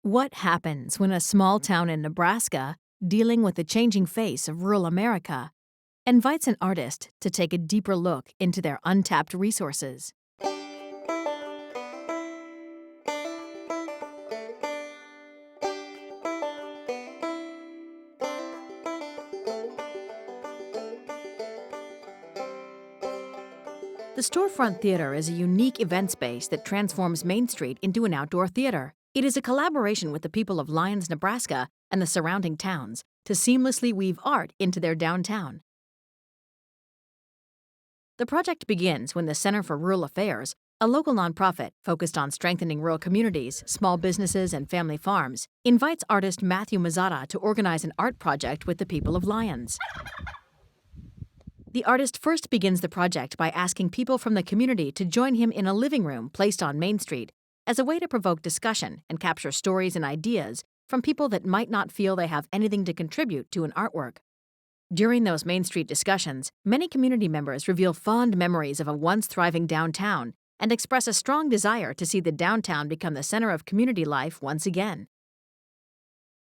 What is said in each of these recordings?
What happens when a small town in Nebraska, dealing with the changing face of rural America, invites an artist to take a deeper look into their untapped resources? The Storefront Theater is a unique event space that transforms Main Street into an outdoor theater. It is a collaboration with the people of Lyons, Nebraska, and the surrounding towns to seamlessly weave art into their downtown. The project begins when the Center for Rural Affairs, a local nonprofit focused on strengthening rural communities, small businesses, and family farms, invites artist Matthew Mazzotta to organize an art project with the people of Lyons. The artist first begins the project by asking people from the community to join him in a living room placed on Main Street as a way to provoke discussion and capture stories and ideas from people that might not feel they have anything to contribute to an artwork. During those Main Street discussions, many community members reveal fond memories of a once thriving downtown and express a strong desire to see the downtown become the center of community life once again.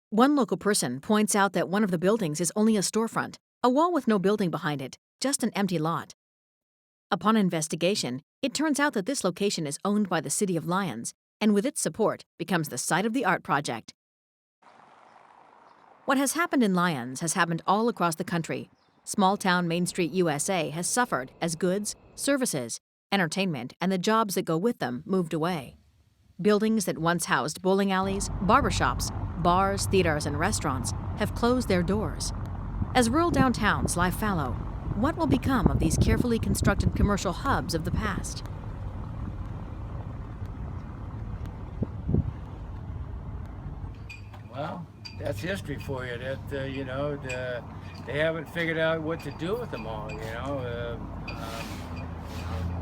One local person points out that one of the buildings is only a storefront, a wall with no building behind it, just an empty lot. Upon investigation, it turns out that this location is owned by the city of Lyons, and with its support, becomes the site of the art project. What has happened in Lyons has happened all across the country. Small-town Main Street, USA has suffered as goods, services, entertainment, and the jobs that go with them moved away. Buildings that once housed bowling alleys, barbershops, bars, theaters, and restaurants have closed their doors. As rural downtowns lie fallow, what will become of these carefully constructed commercial hubs of the past? Well, that's history for you. They haven't figured out what to do with them all.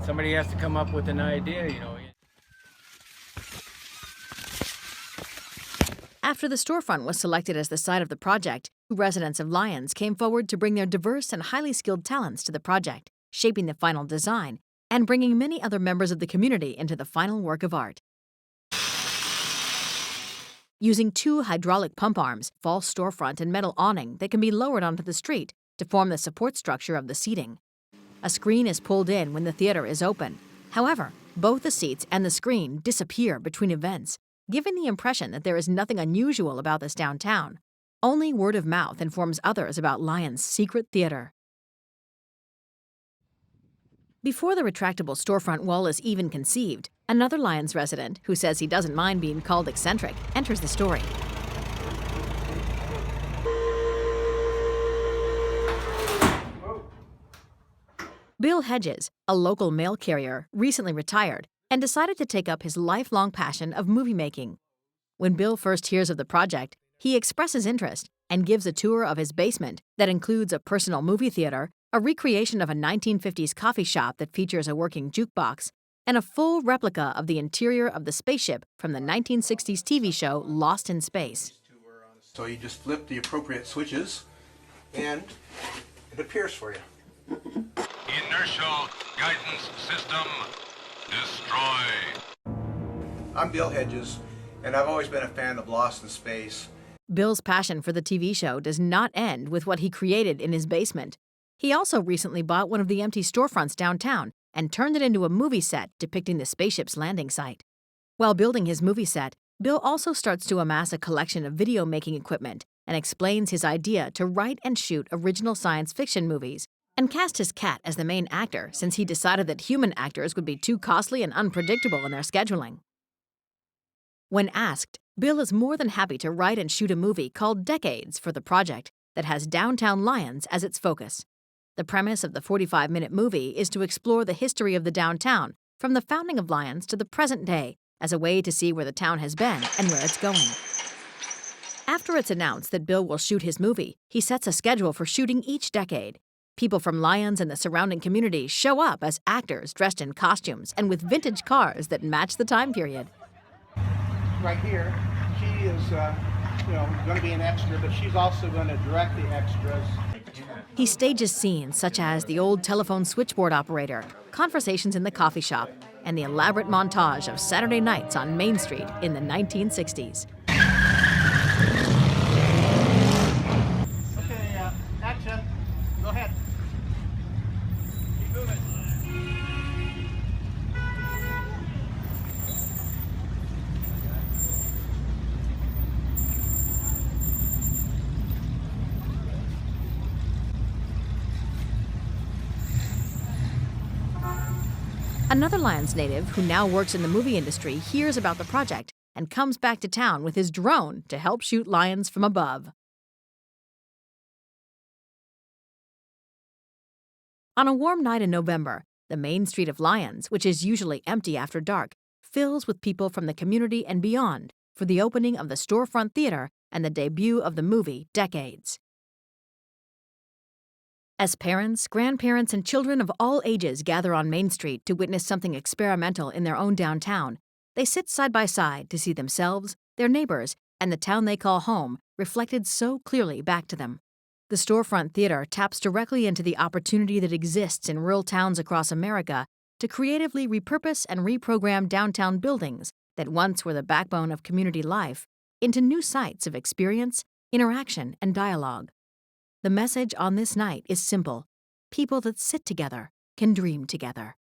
Somebody has to come up with an idea. After the storefront was selected as the site of the project, residents of Lyons came forward to bring their diverse and highly skilled talents to the project, shaping the final design and bringing many other members of the community into the final work of art. Using two hydraulic pump arms, false storefront, and metal awning that can be lowered onto the street to form the support structure of the seating. A screen is pulled in when the theater is open. However, both the seats and the screen disappear between events, giving the impression that there is nothing unusual about this downtown. Only word of mouth informs others about Lyons' secret theater. Before the retractable storefront wall is even conceived, another Lyons resident, who says he doesn't mind being called eccentric, enters the story. Bill Hedges, a local mail carrier, recently retired and decided to take up his lifelong passion of movie making. When Bill first hears of the project, he expresses interest and gives a tour of his basement that includes a personal movie theater, a recreation of a 1950s coffee shop that features a working jukebox, and a full replica of the interior of the spaceship from the 1960s TV show Lost in Space. So you just flip the appropriate switches and it appears for you. Inertial guidance system destroyed. I'm Bill Hedges, and I've always been a fan of Lost in Space. Bill's passion for the TV show does not end with what he created in his basement. He also recently bought one of the empty storefronts downtown and turned it into a movie set depicting the spaceship's landing site. While building his movie set, Bill also starts to amass a collection of video-making equipment and explains his idea to write and shoot original science fiction movies and cast his cat as the main actor since he decided that human actors would be too costly and unpredictable in their scheduling. When asked, Bill is more than happy to write and shoot a movie called Decades for the project that has downtown Lyons as its focus. The premise of the 45-minute movie is to explore the history of the downtown from the founding of Lyons to the present day as a way to see where the town has been and where it's going. After it's announced that Bill will shoot his movie, he sets a schedule for shooting each decade. People from Lyons and the surrounding community show up as actors dressed in costumes and with vintage cars that match the time period. Right here, she is going to be an extra, but she's also going to direct the extras. He stages scenes such as the old telephone switchboard operator, conversations in the coffee shop, and the elaborate montage of Saturday nights on Main Street in the 1960s. Go ahead. Keep moving. Another Lyons native who now works in the movie industry hears about the project and comes back to town with his drone to help shoot lions from above. On a warm night in November, the main street of Lyons, which is usually empty after dark, fills with people from the community and beyond for the opening of the Storefront Theater and the debut of the movie Decades. As parents, grandparents, and children of all ages gather on Main Street to witness something experimental in their own downtown, they sit side by side to see themselves, their neighbors, and the town they call home reflected so clearly back to them. The Storefront Theater taps directly into the opportunity that exists in rural towns across America to creatively repurpose and reprogram downtown buildings that once were the backbone of community life into new sites of experience, interaction, and dialogue. The message on this night is simple: people that sit together can dream together.